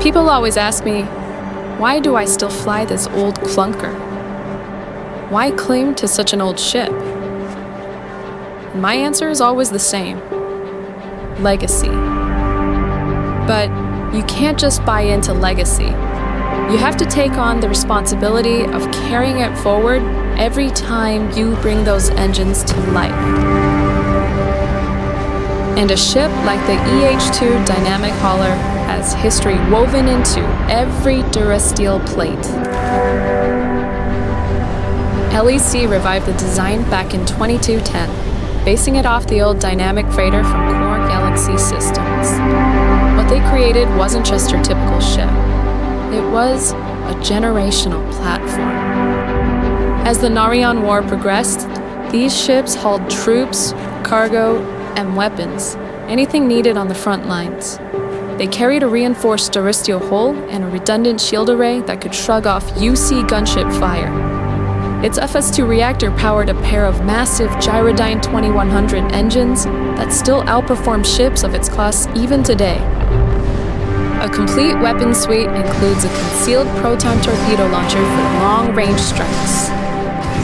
People always ask me, why do I still fly this old clunker? Why cling to such an old ship? And my answer is always the same: legacy. But you can't just buy into legacy. You have to take on the responsibility of carrying it forward every time you bring those engines to life. And a ship like the EH-2 Dynamic Hauler has history woven into every Durasteel plate. LEC revived the design back in 2210, basing it off the old dynamic freighter from Core Galaxy Systems. What they created wasn't just your typical ship. It was a generational platform. As the Narion War progressed, these ships hauled troops, cargo, and weapons, anything needed on the front lines. They carried a reinforced Durasteel hull and a redundant shield array that could shrug off UC gunship fire. Its FS2 reactor powered a pair of massive Gyrodyne 2100 engines that still outperform ships of its class even today. A complete weapon suite includes a concealed proton torpedo launcher for long-range strikes,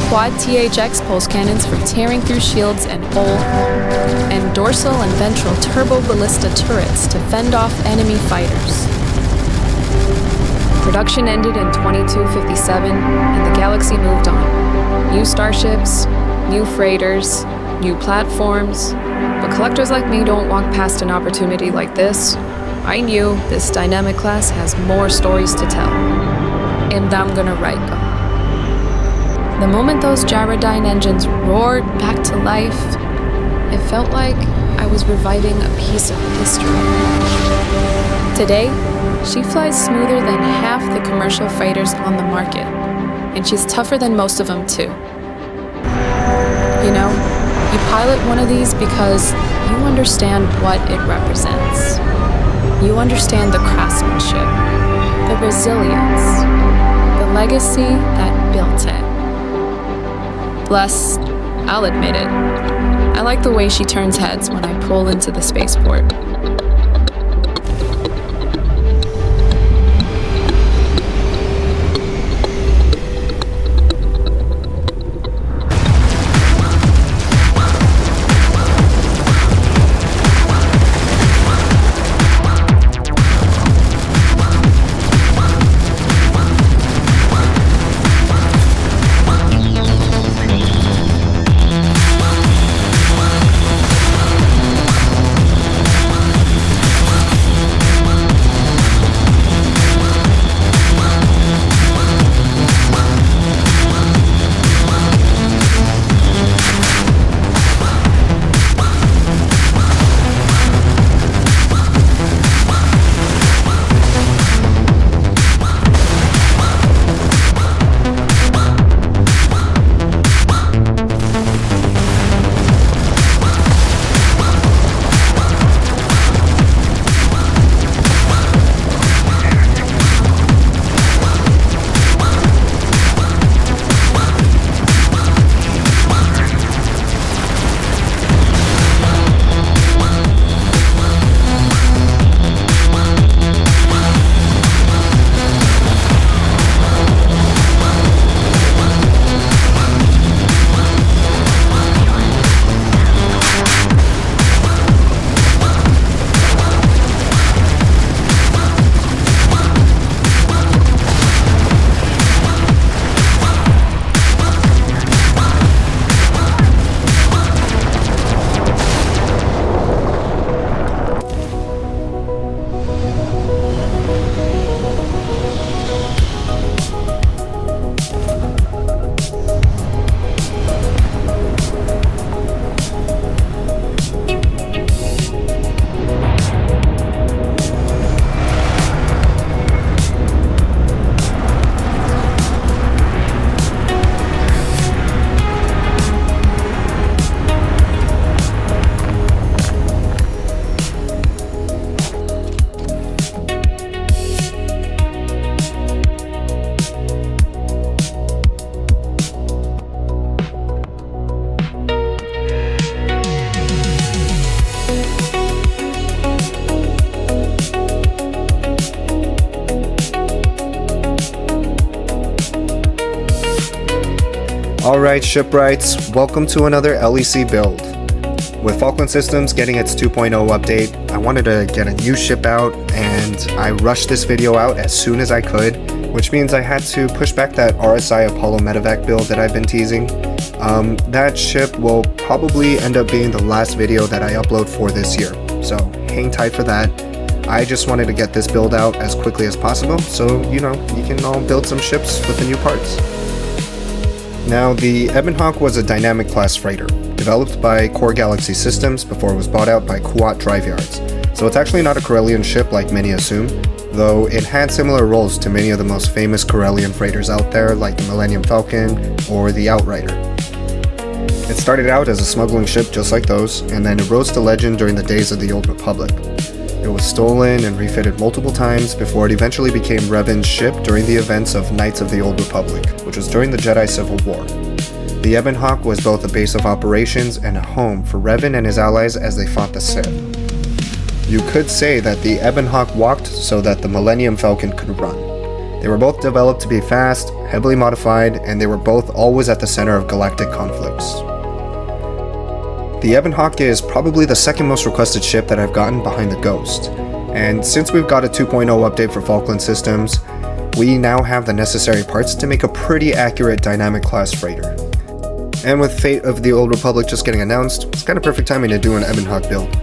quad THX pulse cannons for tearing through shields and hull, and dorsal and ventral turbo ballista turrets to fend off enemy fighters. Production ended in 2257, and the Galaxy moved on. New starships, new freighters, new platforms, but collectors like me don't walk past an opportunity like this. I knew this dynamic class has more stories to tell, and I'm gonna write them. The moment those Gyrodyne engines roared back to life, it felt like I was reviving a piece of history. Today, she flies smoother than half the commercial freighters on the market, and she's tougher than most of them too. You know, you pilot one of these because you understand what it represents. You understand the craftsmanship, the resilience, the legacy that built it. Plus, I'll admit it, I like the way she turns heads when I pull into the spaceport. Alright shipwrights, welcome to another LEC build. With Falkland Systems getting its 2.0 update, I wanted to get a new ship out and I rushed this video out as soon as I could, which means I had to push back that RSI Apollo Medevac build that I've been teasing. That ship will probably end up being the last video that I upload for this year, so hang tight for that. I just wanted to get this build out as quickly as possible, so you can all build some ships with the new parts. Now, the Ebon was a dynamic class freighter, developed by Core Galaxy Systems before it was bought out by Kuat Drive Yards, so it's actually not a Corellian ship like many assume, though it had similar roles to many of the most famous Corellian freighters out there like the Millennium Falcon or the Outrider. It started out as a smuggling ship just like those, and then it rose to legend during the days of the Old Republic. It was stolen and refitted multiple times before it eventually became Revan's ship during the events of Knights of the Old Republic, which was during the Jedi Civil War. The Ebon was both a base of operations and a home for Revan and his allies as they fought the Sith. You could say that the Ebon walked so that the Millennium Falcon could run. They were both developed to be fast, heavily modified, and they were both always at the center of galactic conflicts. The Ebon is probably the second most requested ship that I've gotten behind the Ghost, and since we've got a 2.0 update for Falkland Systems, we now have the necessary parts to make a pretty accurate dynamic class freighter. And with Fate of the Old Republic just getting announced, it's kind of perfect timing to do an Ebon build.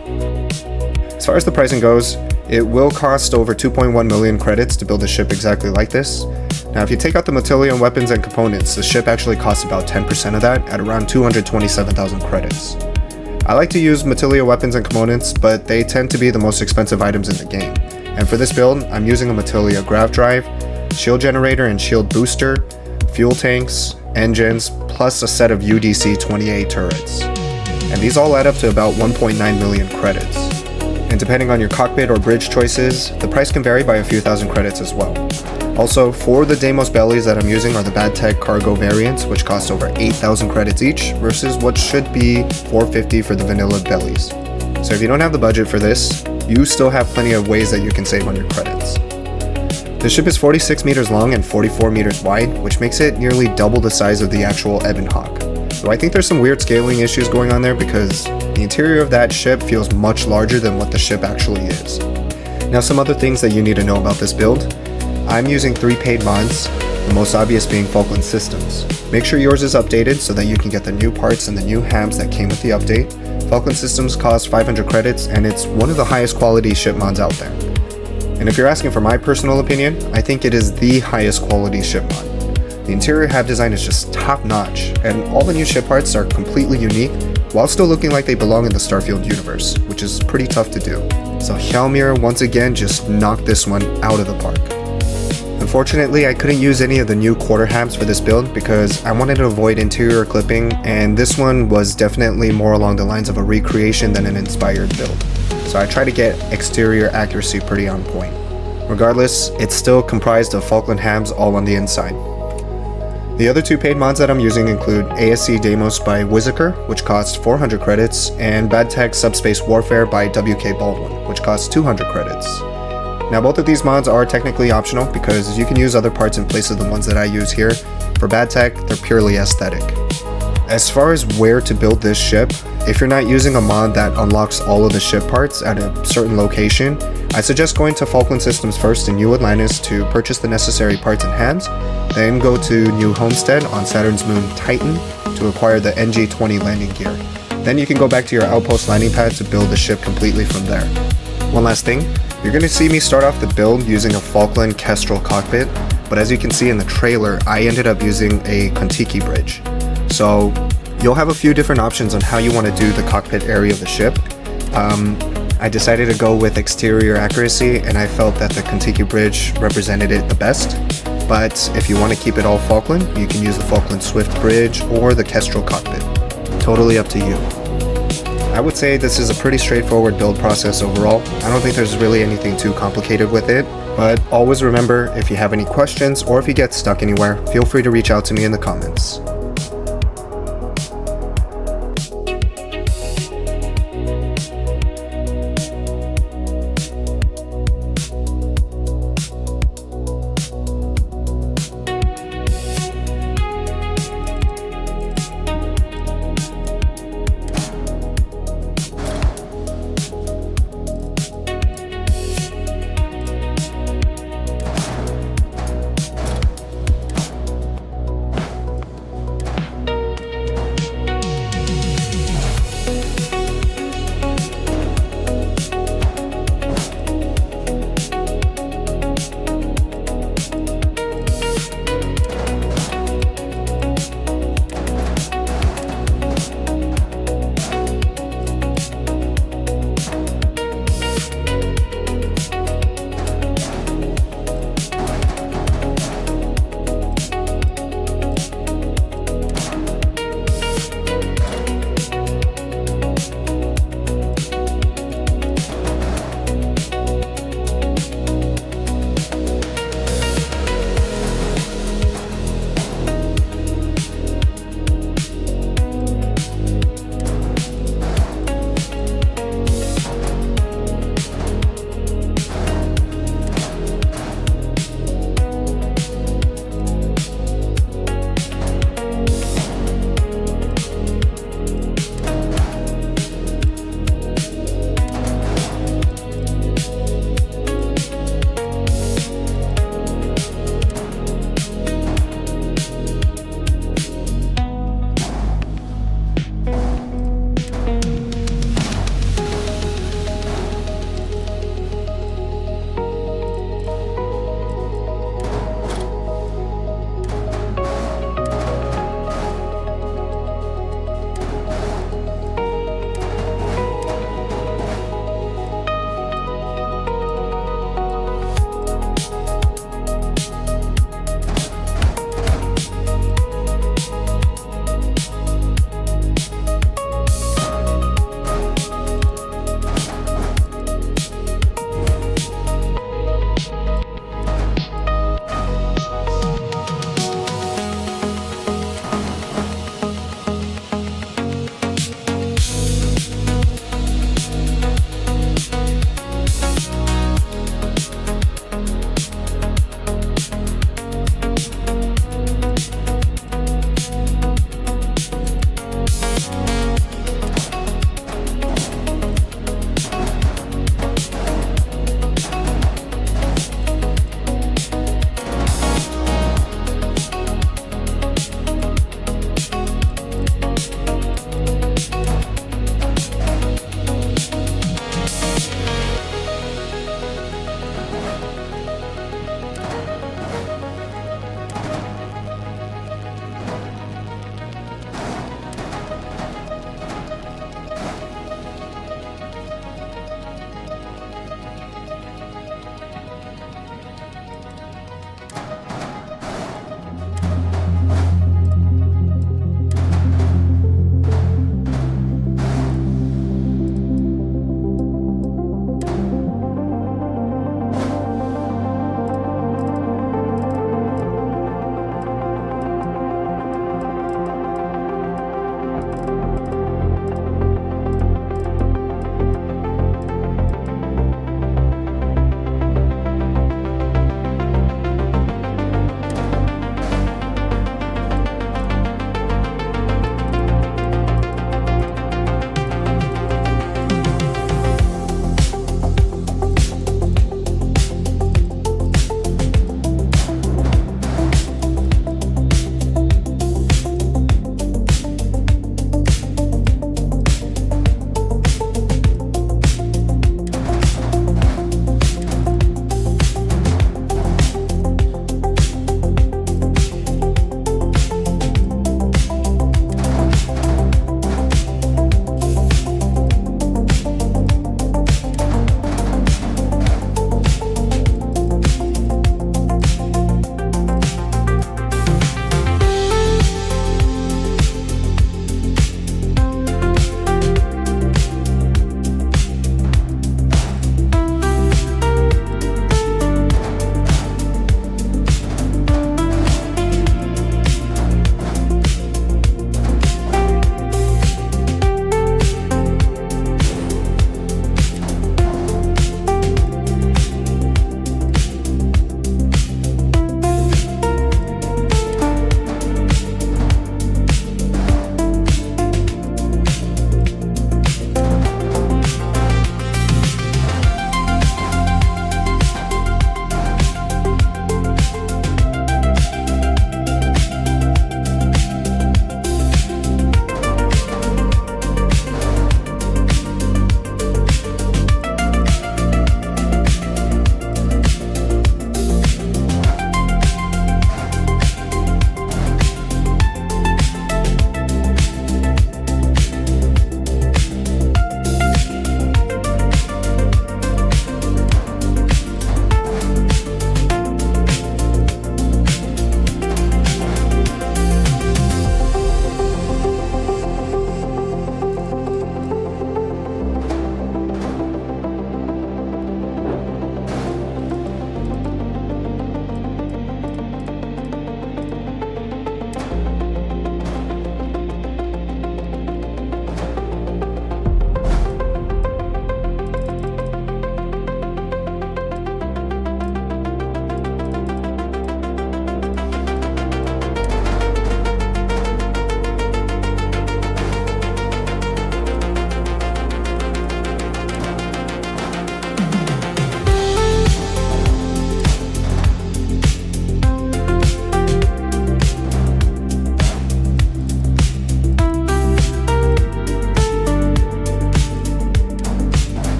As far as the pricing goes, it will cost over 2.1 million credits to build a ship exactly like this. Now if you take out the Matillion weapons and components, the ship actually costs about 10% of that at around 227,000 credits. I like to use Matillion weapons and components, but they tend to be the most expensive items in the game. And for this build, I'm using a Matillion grav drive, shield generator and shield booster, fuel tanks, engines, plus a set of UDC-28 turrets. And these all add up to about 1.9 million credits. And depending on your cockpit or bridge choices, the price can vary by a few thousand credits as well. Also, 4 of the Deimos bellies that I'm using are the Bad Tech cargo variants, which cost over 8,000 credits each, versus what should be 450 for the vanilla bellies. So if you don't have the budget for this, you still have plenty of ways that you can save on your credits. The ship is 46 meters long and 44 meters wide, which makes it nearly double the size of the actual Ebon So I think there's some weird scaling issues going on there because the interior of that ship feels much larger than what the ship actually is. Now, some other things that you need to know about this build. I'm using 3 paid mods, the most obvious being Falkland Systems. Make sure yours is updated so that you can get the new parts and the new hams that came with the update. Falkland Systems costs 500 credits and it's one of the highest quality ship mods out there. And if you're asking for my personal opinion, I think it is the highest quality ship mod. The interior hab design is just top notch, and all the new ship parts are completely unique while still looking like they belong in the Starfield universe, which is pretty tough to do. So Hjalmir once again just knocked this one out of the park. Unfortunately, I couldn't use any of the new quarter habs for this build because I wanted to avoid interior clipping, and this one was definitely more along the lines of a recreation than an inspired build. So I tried to get exterior accuracy pretty on point. Regardless, it's still comprised of Falkland habs all on the inside. The other 2 paid mods that I'm using include ASC Deimos by Whizziker, which costs 400 credits, and Bad Tech Subspace Warfare by WK Baldwin, which costs 200 credits. Now both of these mods are technically optional because you can use other parts in place of the ones that I use here. For Bad Tech, they're purely aesthetic. As far as where to build this ship, if you're not using a mod that unlocks all of the ship parts at a certain location, I suggest going to Falkland Systems first in New Atlantis to purchase the necessary parts and hams, then go to New Homestead on Saturn's moon Titan to acquire the NG-20 landing gear. Then you can go back to your outpost landing pad to build the ship completely from there. One last thing, you're going to see me start off the build using a Falkland Kestrel cockpit, but as you can see in the trailer, I ended up using a Kontiki bridge. So you'll have a few different options on how you want to do the cockpit area of the ship. I decided to go with exterior accuracy, and I felt that the Kontiki bridge represented it the best. But if you want to keep it all Falkland, you can use the Falkland Swift bridge or the Kestrel cockpit. Totally up to you. I would say this is a pretty straightforward build process overall. I don't think there's really anything too complicated with it, but always remember, if you have any questions or if you get stuck anywhere, feel free to reach out to me in the comments.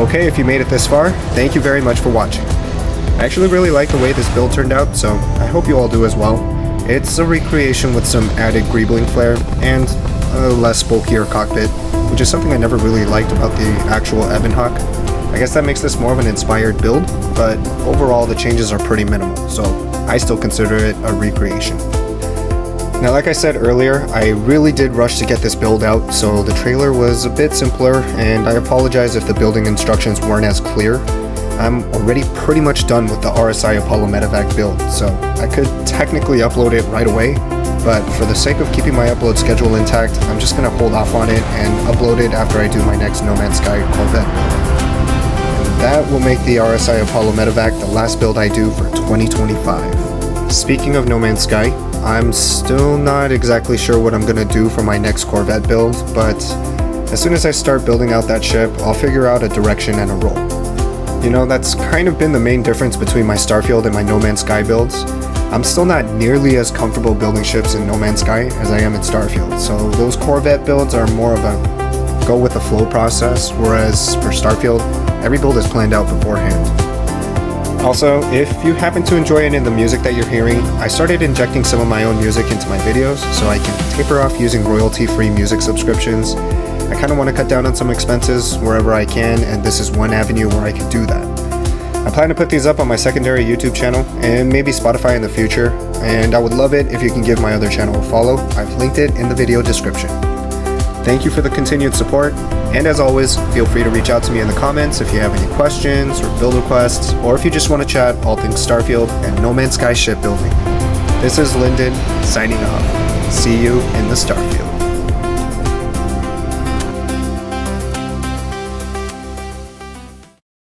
Okay, if you made it this far, thank you very much for watching. I actually really like the way this build turned out, so I hope you all do as well. It's a recreation with some added greebling flair and a less bulkier cockpit, which is something I never really liked about the actual Ebon Hawk. I guess that makes this more of an inspired build, but overall the changes are pretty minimal, so I still consider it a recreation. Now, like I said earlier, I really did rush to get this build out, so the trailer was a bit simpler, and I apologize if the building instructions weren't as clear. I'm already pretty much done with the RSI Apollo Medevac build, so I could technically upload it right away, but for the sake of keeping my upload schedule intact, I'm just going to hold off on it and upload it after I do my next No Man's Sky Corvette build. And that will make the RSI Apollo Medevac the last build I do for 2025. Speaking of No Man's Sky, I'm still not exactly sure what I'm going to do for my next Corvette build, but as soon as I start building out that ship, I'll figure out a direction and a role. You know, that's kind of been the main difference between my Starfield and my No Man's Sky builds. I'm still not nearly as comfortable building ships in No Man's Sky as I am in Starfield, so those Corvette builds are more of a go with the flow process, whereas for Starfield, every build is planned out beforehand. Also, if you happen to enjoy any of the music that you're hearing, I started injecting some of my own music into my videos so I can taper off using royalty-free music subscriptions. I kind of want to cut down on some expenses wherever I can, and this is one avenue where I can do that. I plan to put these up on my secondary YouTube channel and maybe Spotify in the future, and I would love it if you can give my other channel a follow. I've linked it in the video description. Thank you for the continued support, and as always, feel free to reach out to me in the comments if you have any questions or build requests, or if you just want to chat all things Starfield and No Man's Sky shipbuilding. This is Lindan, signing off. See you in the Starfield.